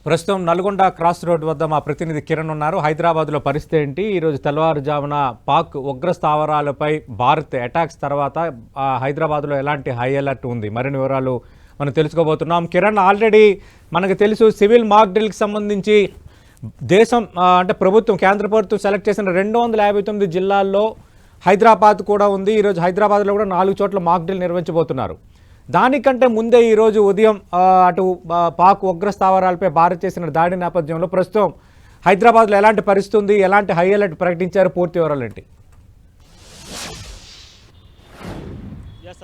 ప్రస్తుతం Nalgonda cross road వద్ద మా ప్రతినిధి కిరణ్ ఉన్నారు. హైదరాబాద్లో పరిస్థితి ఏంటి? ఈరోజు తెల్లవారుజామున పాక్ ఉగ్ర స్థావరాలపై భారత్ అటాక్స్ తర్వాత హైదరాబాద్లో ఎలాంటి హై అలర్ట్ ఉంది? మరిన్ని వివరాలు మనం తెలుసుకోబోతున్నాం. కిరణ్, ఆల్రెడీ మనకు తెలుసు సివిల్ మాక్ డ్రిల్కి సంబంధించి దేశం అంటే ప్రభుత్వం, కేంద్ర ప్రభుత్వం సెలెక్ట్ చేసిన 259 జిల్లాల్లో హైదరాబాద్ కూడా ఉంది. ఈరోజు హైదరాబాద్లో కూడా 4 చోట్ల మాక్ డ్రిల్ నిర్వహించబోతున్నారు. దానికంటే ముందే ఈరోజు ఉదయం అటు పాక్ ఉగ్ర స్థావరాలపై భారత్ చేసిన దాడి నేపథ్యంలో ప్రస్తుతం హైదరాబాద్లో ఎలాంటి పరిస్థితి ఉంది, ఎలాంటి హై అలర్ట్ ప్రకటించారు, పూర్తి వివరాలు ఏంటి?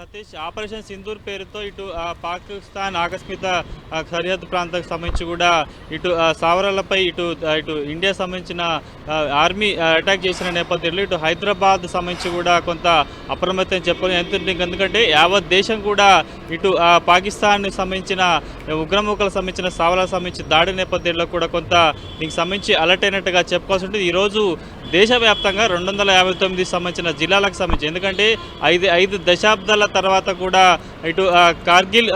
సతీష్, ఆపరేషన్ సింధూర్ పేరుతో ఇటు పాకిస్తాన్ ఆకస్మిక సరిహద్దు ప్రాంతానికి సంబంధించి కూడా ఇటు స్థావరాలపై ఇటు ఇండియా సంబంధించిన ఆర్మీ అటాక్ చేసిన నేపథ్యంలో ఇటు హైదరాబాద్ సంబంధించి కూడా కొంత అప్రమత్తం చెప్పాలి. ఎందుకంటే యావత్ దేశం కూడా ఇటు పాకిస్తాన్ సంబంధించిన ఉగ్రముఖలకు సంబంధించిన స్థావరాలకు సంబంధించి దాడి నేపథ్యంలో కూడా కొంత దీనికి సంబంధించి అలర్ట్ అయినట్టుగా చెప్పుకోవాల్సి ఉంటుంది. ఈరోజు దేశవ్యాప్తంగా 259 సంబంధించిన జిల్లాలకు సంబంధించి, ఎందుకంటే ఐదు దశాబ్దాల తర్వాత కూడా ఇటు కార్గిల్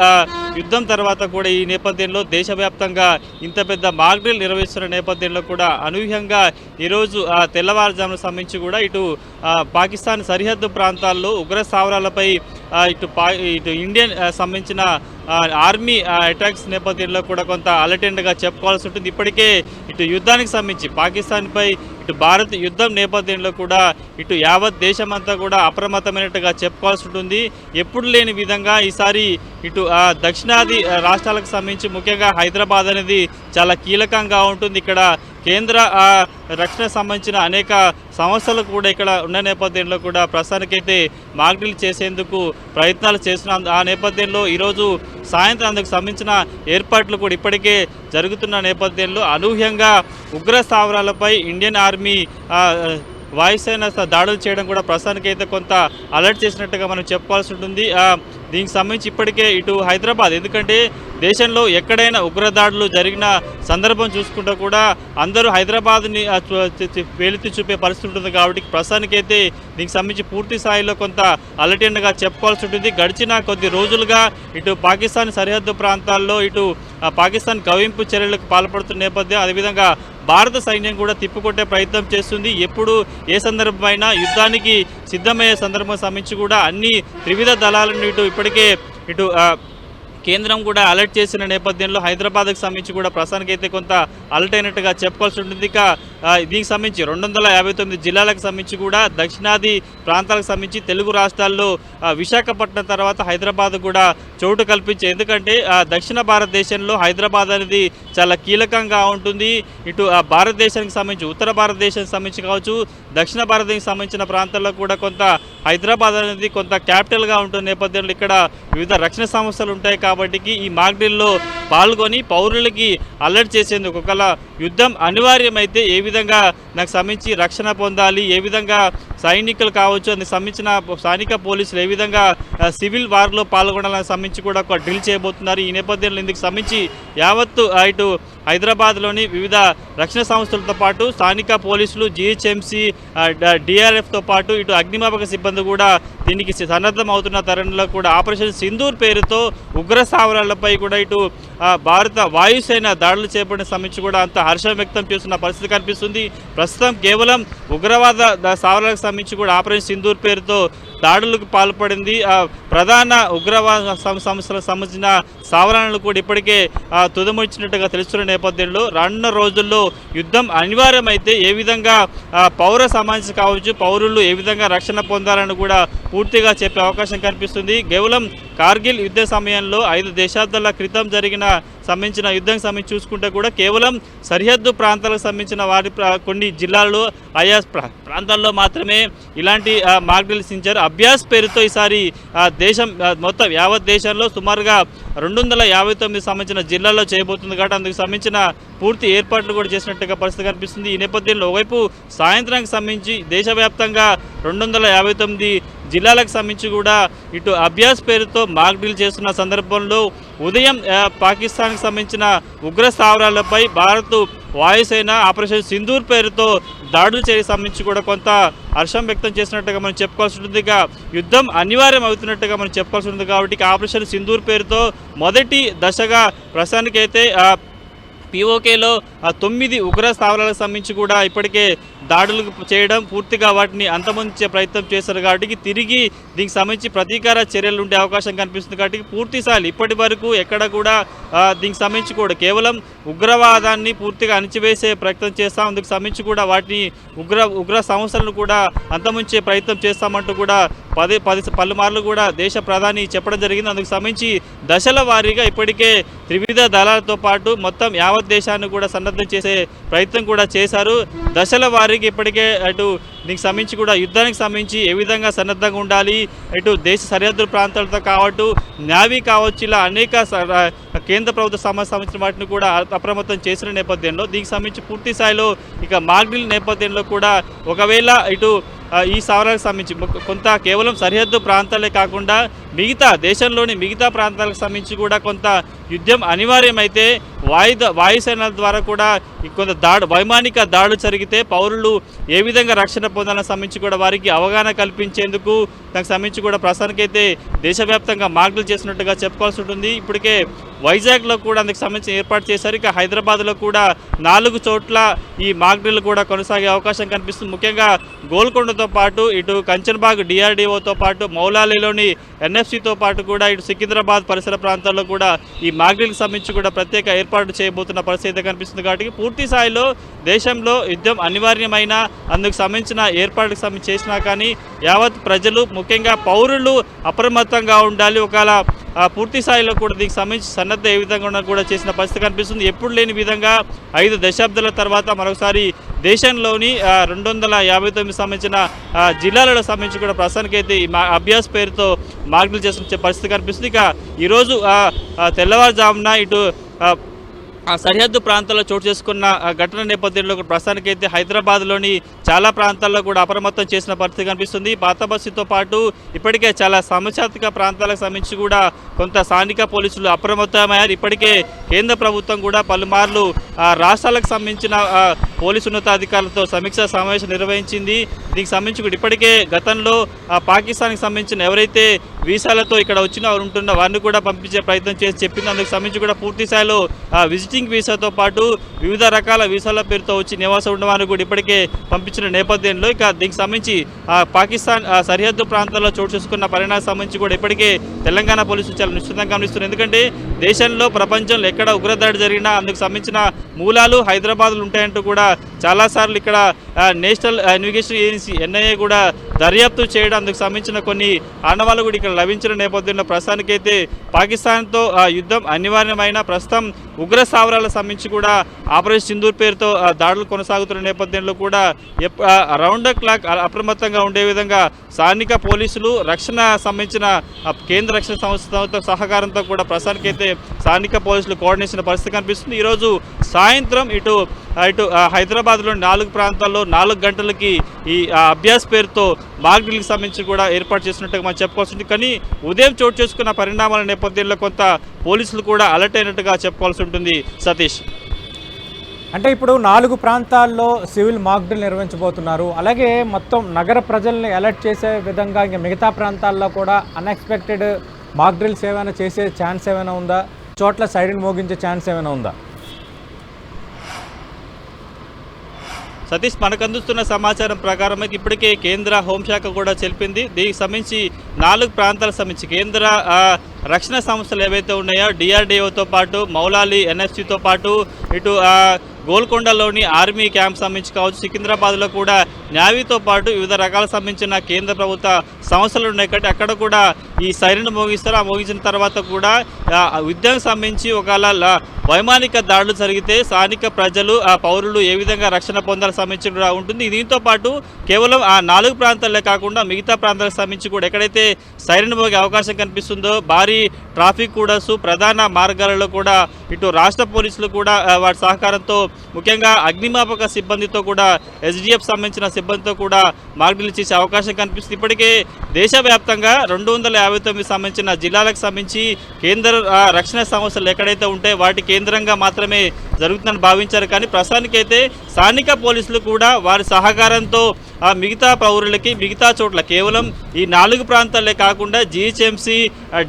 యుద్ధం తర్వాత కూడా ఈ నేపథ్యంలో దేశవ్యాప్తంగా ఇంత పెద్ద మాక్ డ్రిల్ నిర్వహిస్తున్న నేపథ్యంలో కూడా అనూహ్యంగా ఈరోజు తెల్లవారుజామున సంబంధించి కూడా ఇటు పాకిస్తాన్ సరిహద్దు ప్రాంతాల్లో ఉగ్ర స్థావరాలపై ఇటు ఇండియన్ సంబంధించిన ఆర్మీ అటాక్స్ నేపథ్యంలో కూడా కొంత అలర్టెంట్గా చెప్పుకోవాల్సి ఉంటుంది. ఇప్పటికే ఇటు యుద్ధానికి సంబంధించి పాకిస్తాన్పై ఇటు భారత్ యుద్ధం నేపథ్యంలో కూడా ఇటు యావత్ దేశమంతా కూడా అప్రమత్తమైనట్టుగా చెప్పుకోవాల్సి ఉంటుంది. ఎప్పుడు లేని విధంగా ఈసారి ఇటు దక్షిణాది రాష్ట్రాలకు సంబంధించి ముఖ్యంగా హైదరాబాద్ అనేది చాలా కీలకంగా ఉంటుంది. ఇక్కడ కేంద్ర రక్షణ సంబంధించిన అనేక సంస్థలు కూడా ఇక్కడ ఉన్న నేపథ్యంలో కూడా ప్రస్తుతానికైతే మాక్ డ్రిల్ చేసేందుకు ప్రయత్నాలు చేస్తున్న ఆ నేపథ్యంలో ఈరోజు సాయంత్రం అందుకు సంబంధించిన ఏర్పాట్లు కూడా ఇప్పటికే జరుగుతున్న నేపథ్యంలో అనూహ్యంగా ఉగ్ర స్థావరాలపై ఇండియన్ ఆర్మీ వాయుసేన దాడులు చేయడం కూడా ప్రస్తుతానికైతే కొంత అలర్ట్ చేసినట్టుగా మనం చెప్పుకోవాల్సి ఉంటుంది. దీనికి సంబంధించి ఇప్పటికే ఇటు హైదరాబాద్, ఎందుకంటే దేశంలో ఎక్కడైనా ఉగ్రదాడులు జరిగిన సందర్భం చూసుకుంటూ కూడా అందరూ హైదరాబాద్ని వేలెత్తి చూపే పరిస్థితి ఉంటుంది. కాబట్టి ప్రస్తుతానికైతే దీనికి సంబంధించి పూర్తి స్థాయిలో కొంత అలర్టెంట్గా చెప్పుకోవాల్సి ఉంటుంది. గడిచిన కొద్ది రోజులుగా ఇటు పాకిస్తాన్ సరిహద్దు ప్రాంతాల్లో ఇటు పాకిస్తాన్ కవ్వింపు చర్యలకు పాల్పడుతున్న నేపథ్యం, అదేవిధంగా భారత సైన్యం కూడా తిప్పుకొట్టే ప్రయత్నం చేస్తుంది. ఎప్పుడు ఏ సందర్భమైనా యుద్ధానికి సిద్ధమయ్యే సందర్భం సంబంధించి కూడా అన్ని త్రివిధ దళాలను ఇప్పటికే కేంద్రం కూడా అలర్ట్ చేసిన నేపథ్యంలో హైదరాబాద్కి సంబంధించి కూడా ప్రస్తుతానికైతే కొంత అలర్ట్ అయినట్టుగా చెప్పుకోవాల్సి ఉంటుంది. ఇక దీనికి సంబంధించి 259 జిల్లాలకు సంబంధించి కూడా దక్షిణాది ప్రాంతాలకు సంబంధించి తెలుగు రాష్ట్రాల్లో విశాఖపట్నం తర్వాత హైదరాబాద్ కూడా చోటు కల్పించే, ఎందుకంటే దక్షిణ భారతదేశంలో హైదరాబాద్ అనేది చాలా కీలకంగా ఉంటుంది. ఇటు భారతదేశానికి సంబంధించి ఉత్తర భారతదేశానికి సంబంధించి కావచ్చు, దక్షిణ భారతదేశానికి సంబంధించిన ప్రాంతాల్లో కూడా కొంత హైదరాబాద్ అనేది కొంత క్యాపిటల్గా ఉంటున్న నేపథ్యంలో ఇక్కడ వివిధ రక్షణ సంస్థలు ఉంటాయి. కాబట్టి ఈ మాక్ డ్రిల్లో పాల్గొని పౌరులకి అలర్ట్ చేసేందుకు, ఒకవేళ యుద్ధం అనివార్యమైతే ఏ విధంగా నాకు సంబంధించి రక్షణ పొందాలి, ఏ విధంగా సైనికులు కావచ్చు, అందుకు సంబంధించిన స్థానిక పోలీసులు ఏ విధంగా సివిల్ వార్లో పాల్గొనాలని సంబంధించి కూడా ఒక డ్రిల్ చేయబోతున్నారు. ఈ నేపథ్యంలో ఇందుకు సంబంధించి యావత్తు ఇటు హైదరాబాద్లోని వివిధ రక్షణ సంస్థలతో పాటు స్థానిక పోలీసులు, జిహెచ్ఎంసీ, డిఆర్ఎఫ్తో పాటు ఇటు అగ్నిమాపక సిబ్బంది కూడా దీనికి సన్నద్ధం అవుతున్న తరుణంలో కూడా ఆపరేషన్ సింధూర్ పేరుతో ఉగ్ర స్థావరాలపై కూడా ఇటు భారత వాయుసేన దాడులు చేపట్టిన సంబంధించి కూడా అంత హర్షం వ్యక్తం చేస్తున్న పరిస్థితి కనిపిస్తుంది. ప్రస్తుతం కేవలం ఉగ్రవాద స్థావరాలకు సంబంధించి కూడా ఆపరేషన్ సింధూర్ పేరుతో దాడులకు పాల్పడింది. ప్రధాన ఉగ్రవాద సంస్థలకు సంబంధించిన స్థావరాలను కూడా ఇప్పటికే తుదముచ్చినట్టుగా తెలుస్తున్న నేపథ్యంలో రానున్న రోజుల్లో యుద్ధం అనివార్యమైతే ఏ విధంగా పౌర సమాజం కావచ్చు, పౌరులు ఏ విధంగా రక్షణ పొందాలని కూడా పూర్తిగా చెప్పే అవకాశం కనిపిస్తుంది. కేవలం కార్గిల్ యుద్ధ సమయంలో 5 దశాబ్దాల క్రితం జరిగిన సంబంధించిన యుద్ధం సంబంధించి చూసుకుంటే కూడా కేవలం సరిహద్దు ప్రాంతాలకు సంబంధించిన వారి కొన్ని జిల్లాల్లో ఆయా ప్రాంతాల్లో మాత్రమే ఇలాంటి మాక్ డ్రిల్స్ ఇచ్చారు. అభ్యాస్ పేరుతో ఈసారి దేశం మొత్తం యావత్ దేశంలో సుమారుగా 259 సంబంధించిన జిల్లాల్లో చేయబోతుంది. కాబట్టి అందుకు సంబంధించిన పూర్తి ఏర్పాట్లు కూడా చేసినట్టుగా పరిస్థితి కనిపిస్తుంది. ఈ నేపథ్యంలో ఒకవైపు సాయంత్రానికి సంబంధించి దేశవ్యాప్తంగా 259 జిల్లాలకు సంబంధించి కూడా ఇటు అభ్యాస్ పేరుతో మాక్ డ్రిల్ చేస్తున్న సందర్భంలో ఉదయం పాకిస్తాన్కి సంబంధించిన ఉగ్ర స్థావరాలపై భారత్ వాయుసేన ఆపరేషన్ సింధూర్ పేరుతో దాడులు చేయడానికి సంబంధించి కూడా కొంత హర్షం వ్యక్తం చేసినట్టుగా మనం చెప్పుకోవాల్సి ఉంటుంది. యుద్ధం అనివార్యం అవుతున్నట్టుగా మనం చెప్పుకోవాల్సి ఉంటుంది. కాబట్టి ఆపరేషన్ సింధూర్ పేరుతో మొదటి దశగా ప్రస్తుతానికైతే పీఓకేలో 9 ఉగ్ర స్థావరాలకు సంబంధించి కూడా ఇప్పటికే దాడులు చేయడం, పూర్తిగా వాటిని అంతమొందించే ప్రయత్నం చేశారు. కాబట్టి తిరిగి దీనికి సంబంధించి ప్రతీకార చర్యలు ఉండే అవకాశం కనిపిస్తుంది. కాబట్టి పూర్తిస్థాయి ఇప్పటి వరకు ఎక్కడ కూడా దీనికి సంబంధించి కూడా కేవలం ఉగ్రవాదాన్ని పూర్తిగా అణిచివేసే ప్రయత్నం చేస్తాం, అందుకు సంబంధించి కూడా వాటిని ఉగ్ర సంస్థలను కూడా అంతమొందించే ప్రయత్నం చేస్తామంటూ కూడా పలుమార్లు కూడా దేశ ప్రధాని చెప్పడం జరిగింది. అందుకు సంబంధించి దశల వారీగా ఇప్పటికే త్రివిధ దళాలతో పాటు మొత్తం యావత్ దేశాన్ని కూడా సన్నద్ధం చేసే ప్రయత్నం కూడా చేశారు. దశల వారీగా ఇప్పటికే అటు దీనికి సంబంధించి కూడా యుద్ధానికి సంబంధించి ఏ విధంగా సన్నద్ధంగా ఉండాలి, ఇటు దేశ సరిహద్దు ప్రాంతాలతో కావచ్చు, నావీ కావచ్చు, ఇలా అనేక కేంద్ర ప్రభుత్వ సంబంధించిన వాటిని కూడా అప్రమత్తం చేసిన నేపథ్యంలో దీనికి సంబంధించి పూర్తి స్థాయిలో ఇక మాక్ డ్రిల్ నేపథ్యంలో కూడా ఒకవేళ ఇటు ఈ స్థావరాలకు సంబంధించి కొంత కేవలం సరిహద్దు ప్రాంతాలే కాకుండా మిగతా దేశంలోని మిగతా ప్రాంతాలకు సంబంధించి కూడా కొంత యుద్ధం అనివార్యమైతే వాయుసేనల ద్వారా కూడా కొంత వైమానిక దాడులు జరిగితే పౌరులు ఏ విధంగా రక్షణ పొందాలని సంబంధించి కూడా వారికి అవగాహన కల్పించేందుకు దానికి సంబంధించి కూడా ప్రస్తుతానికైతే దేశవ్యాప్తంగా మార్కులు చేసినట్టుగా చెప్పుకోవాల్సి ఉంటుంది. ఇప్పటికే వైజాగ్లో కూడా అందుకు సంబంధించి ఏర్పాటు చేశారు. ఇక హైదరాబాద్లో కూడా 4 చోట్ల ఈ మాక్ డ్రిల్ కూడా కొనసాగే అవకాశం కనిపిస్తుంది. ముఖ్యంగా గోల్కొండతో పాటు ఇటు కంచన్బాగ్ డిఆర్డీఓతో పాటు మౌలాలీలోని ఎన్ఎఫ్సితో పాటు కూడా ఇటు సికింద్రాబాద్ పరిసర ప్రాంతాల్లో కూడా ఈ మాక్ డ్రిల్కి సంబంధించి కూడా ప్రత్యేక ఏర్పాటు చేయబోతున్న పరిస్థితి కనిపిస్తుంది. కాబట్టి పూర్తి స్థాయిలో దేశంలో యుద్ధం అనివార్యమైన అందుకు సంబంధించిన ఏర్పాటుకు సంబంధించి చేసినా కానీ యావత్ ప్రజలు ముఖ్యంగా పౌరులు అప్రమత్తంగా ఉండాలి. ఒకవేళ పూర్తి స్థాయిలో కూడా దీనికి సంబంధించి సన్నద్ధ ఏ విధంగా ఉన్నా కూడా చేసిన పరిస్థితి కనిపిస్తుంది. ఎప్పుడు లేని విధంగా 5 దశాబ్దాల తర్వాత మరొకసారి దేశంలోని 259 సంబంధించిన జిల్లాలకు సంబంధించి కూడా ప్రస్తుతానికైతే ఈ అభ్యాస్ పేరుతో మాక్ డ్రిల్ చేసిన పరిస్థితి కనిపిస్తుంది. ఇక ఈరోజు తెల్లవారుజామున ఇటు సరిహద్దు ప్రాంతాల్లో చోటు చేసుకున్న ఘటన నేపథ్యంలో ప్రస్తుతానికైతే హైదరాబాద్లోని చాలా ప్రాంతాల్లో కూడా అప్రమత్తం చేసిన పరిస్థితి కనిపిస్తుంది. పాత బస్తీతో పాటు ఇప్పటికే చాలా సమస్యాత్మక ప్రాంతాలకు సంబంధించి కూడా కొంత స్థానిక పోలీసులు అప్రమత్తమయ్యారు. ఇప్పటికే కేంద్ర ప్రభుత్వం కూడా పలుమార్లు రాష్ట్రాలకు సంబంధించిన పోలీసు ఉన్నతాధికారులతో సమీక్షా సమావేశం నిర్వహించింది. దీనికి సంబంధించి కూడా ఇప్పటికే గతంలో పాకిస్తాన్కి సంబంధించిన ఎవరైతే వీసాలతో ఇక్కడ వచ్చిన వారు ఉంటున్న వారిని కూడా పంపించే ప్రయత్నం చేసి చెప్పింది. అందుకు సంబంధించి కూడా పూర్తి స్థాయిలో విజిటింగ్ వీసాతో పాటు వివిధ రకాల వీసాల పేరుతో వచ్చి నివాసం ఉన్న వారిని కూడా ఇప్పటికే పంపించిన నేపథ్యంలో ఇక దీనికి సంబంధించి పాకిస్తాన్ సరిహద్దు ప్రాంతాల్లో చోటు చేసుకున్న పరిణామానికి సంబంధించి కూడా ఇప్పటికే తెలంగాణ పోలీసులు చాలా నిశ్చితంగా గమనిస్తున్నారు. ఎందుకంటే దేశంలో ప్రపంచంలో ఎక్కడ ఉగ్రదాడి జరిగినా అందుకు సంబంధించిన మూలాలు హైదరాబాద్లో ఉంటాయంటూ కూడా చాలాసార్లు ఇక్కడ నేషనల్ ఇన్వెస్టిగేషన్ ఏజెన్సీ ఎన్ఐఏ కూడా దర్యాప్తు చేయడం అందుకు సంబంధించిన కొన్ని ఆనవాళ్ళు కూడా ఇక్కడ లభించిన నేపథ్యంలో ప్రస్తుతానికైతే పాకిస్తాన్తో యుద్ధం అనివార్యమైన ప్రస్తుతం ఉగ్ర స్థావరాలకు సంబంధించి కూడా ఆపరేషన్ సింధూర్ పేరుతో దాడులు కొనసాగుతున్న నేపథ్యంలో కూడా రౌండ్ ద క్లాక్ అప్రమత్తంగా ఉండే విధంగా స్థానిక పోలీసులు రక్షణ సంబంధించిన కేంద్ర రక్షణ సంస్థతో సహకారంతో కూడా ప్రస్తుతానికైతే స్థానిక పోలీసులు కోఆర్డినేషన్ పరిస్థితి కనిపిస్తుంది. ఈరోజు సాయంత్రం ఇటు హైదరాబాద్లోని 4 ప్రాంతాల్లో 4 గంటలకి ఈ అభ్యాస్ పేరుతో మాక్ డ్రిల్కి సంబంధించి కూడా ఏర్పాటు చేసినట్టుగా మనం చెప్పుకోవాల్సి ఉంది. కానీ ఉదయం చోటు చేసుకున్న పరిణామాల నేపథ్యంలో కొంత పోలీసులు కూడా అలర్ట్ అయినట్టుగా చెప్పుకోవాల్సి ఉంటుంది. సతీష్, అంటే ఇప్పుడు 4 ప్రాంతాల్లో సివిల్ మాక్ డ్రిల్ నిర్వహించబోతున్నారు. అలాగే మొత్తం నగర ప్రజల్ని అలర్ట్ చేసే విధంగా ఇంకా మిగతా ప్రాంతాల్లో కూడా అన్ఎక్స్పెక్టెడ్ మాక్ డ్రిల్స్ ఏమైనా చేసే ఛాన్స్ ఏమైనా ఉందా? చోట్ల సైరన్ మోగించే ఛాన్స్ ఏమైనా ఉందా? సతీష్, మనకు అందుతున్న సమాచారం ప్రకారం అయితే ఇప్పటికే కేంద్ర హోంశాఖ కూడా తెలిపింది. దీనికి సంబంధించి 4 ప్రాంతాలకు సంబంధించి కేంద్ర రక్షణ సంస్థలు ఏవైతే ఉన్నాయో డిఆర్డీఓతో పాటు మౌలాలి ఎన్ఎఫ్సితో పాటు ఇటు గోల్కొండలోని ఆర్మీ క్యాంప్ సంబంధించి కావచ్చు, సికింద్రాబాద్లో కూడా నావీతో పాటు వివిధ రకాల సంబంధించిన కేంద్ర ప్రభుత్వ సంస్థలు ఉన్నాయి. కాబట్టి అక్కడ కూడా ఈ సైరన్ మోగిస్తారు. ఆ మోగించిన తర్వాత కూడా యుద్ధానికి సంబంధించి ఒకవేళ వైమానిక దాడులు జరిగితే స్థానిక ప్రజలు పౌరులు ఏ విధంగా రక్షణ పొందాలని సంబంధించి కూడా ఉంటుంది. దీంతో పాటు కేవలం ఆ 4 ప్రాంతాలే కాకుండా మిగతా ప్రాంతాలకు సంబంధించి కూడా ఎక్కడైతే సైరన్ మోగే అవకాశం కనిపిస్తుందో భారీ ట్రాఫిక్ కూడా ప్రధాన మార్గాలలో కూడా ఇటు రాష్ట్ర పోలీసులు కూడా వాటి సహకారంతో ముఖ్యంగా అగ్నిమాపక సిబ్బందితో కూడా ఎస్డిఎఫ్ సంబంధించిన సిబ్బందితో కూడా మాక్ డ్రిల్ చేసే అవకాశం కనిపిస్తుంది. ఇప్పటికే దేశవ్యాప్తంగా 259 సంబంధించిన జిల్లాలకు సంబంధించి కేంద్ర రక్షణ సంస్థలు ఎక్కడైతే ఉంటాయో వాటి కేంద్రంగా మాత్రమే జరుగుతుందని భావించారు. కానీ ప్రస్తుతానికైతే స్థానిక పోలీసులు కూడా వారి సహకారంతో మిగతా పౌరులకి మిగతా చోట్ల కేవలం ఈ 4 ప్రాంతాలే కాకుండా జిహెచ్ఎంసి,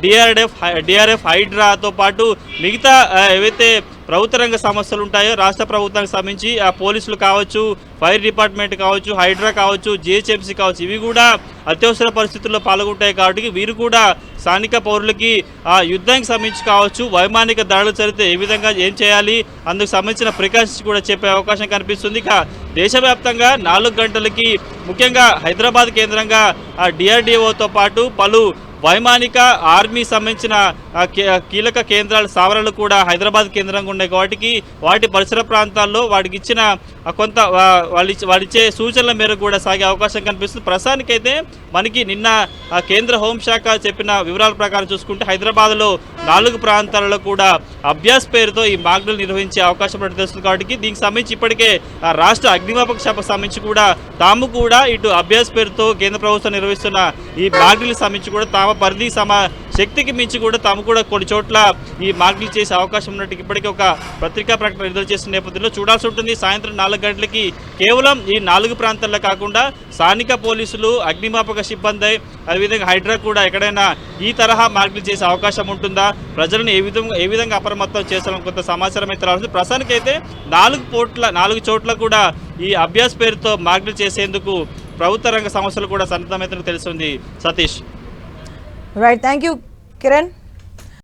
డిఆర్ఎఫ్, హైడ్రాతో పాటు మిగతా ఏవైతే ప్రభుత్వ రంగ సంస్థలు ఉంటాయో రాష్ట్ర ప్రభుత్వానికి సంబంధించి ఆ పోలీసులు కావచ్చు, ఫైర్ డిపార్ట్మెంట్ కావచ్చు, హైడ్రా కావచ్చు, జిహెచ్ఎంసీ కావచ్చు, ఇవి కూడా అత్యవసర పరిస్థితుల్లో పాల్గొంటాయి. కాబట్టి వీరు కూడా స్థానిక పౌరులకి ఆ యుద్ధానికి సంబంధించి కావచ్చు, వైమానిక దాడులు జరిగితే ఏ విధంగా ఏం చేయాలి, అందుకు సంబంధించిన ప్రికాషన్స్ కూడా చెప్పే అవకాశం కనిపిస్తుంది. ఇక దేశవ్యాప్తంగా 4 గంటలకి ముఖ్యంగా హైదరాబాద్ కేంద్రంగా డిఆర్డిఓతో పాటు పలు వైమానిక ఆర్మీ సంబంధించిన కీలక కేంద్రాల స్థావరాలు కూడా హైదరాబాద్ కేంద్రంగా ఉన్నాయి. వాటి పరిసర ప్రాంతాల్లో వాటికి ఇచ్చిన కొంత వాళ్ళిచ్చే సూచనల మేరకు కూడా సాగే అవకాశం కనిపిస్తుంది. ప్రస్తుతానికైతే మనకి నిన్న కేంద్ర హోంశాఖ చెప్పిన వివరాల ప్రకారం చూసుకుంటే హైదరాబాద్లో 4 ప్రాంతాలలో కూడా అభ్యాస్ పేరుతో ఈ మాక్డ్రిల్ నిర్వహించే అవకాశం తెలుస్తుంది. కాబట్టి దీనికి సంబంధించి ఇప్పటికే రాష్ట్ర అగ్నిమాపక శాఖకు సంబంధించి కూడా తాము కూడా ఇటు అభ్యాస్ పేరుతో కేంద్ర ప్రభుత్వం నిర్వహిస్తున్న ఈ మాక్డ్రిల్ సంబంధించి కూడా తాము పరిధి శక్తికి మించి కూడా తాము కూడా కొన్ని చోట్ల ఈ మాక్డ్రిల్ చేసే అవకాశం ఉన్నట్టు ఇప్పటికే ఒక పత్రికా ప్రకటన విడుదల చేసిన నేపథ్యంలో చూడాల్సి ఉంటుంది. సాయంత్రం 4 గంటలకి కేవలం ఈ 4 ప్రాంతాల్లో కాకుండా స్థానిక పోలీసులు, అగ్నిమాపక సిబ్బంది, అదేవిధంగా హైడ్రా కూడా ఎక్కడైనా ఈ తరహా మాక్డ్రిల్ చేసే అవకాశం ఉంటుందా, ప్రజలను ఏ విధంగా అప్రమత్తం చేస్తామని కొంత సమాచారం అయితే రావాల్సింది. ప్రస్తుతానికైతే 4 చోట్ల కూడా ఈ అభ్యాస్ పేరుతో మాక్డ్రిల్ చేసేందుకు ప్రభుత్వ రంగ సంస్థలు కూడా సన్నద్ధమైతే తెలుస్తుంది. Satish. Right, thank you Kiran.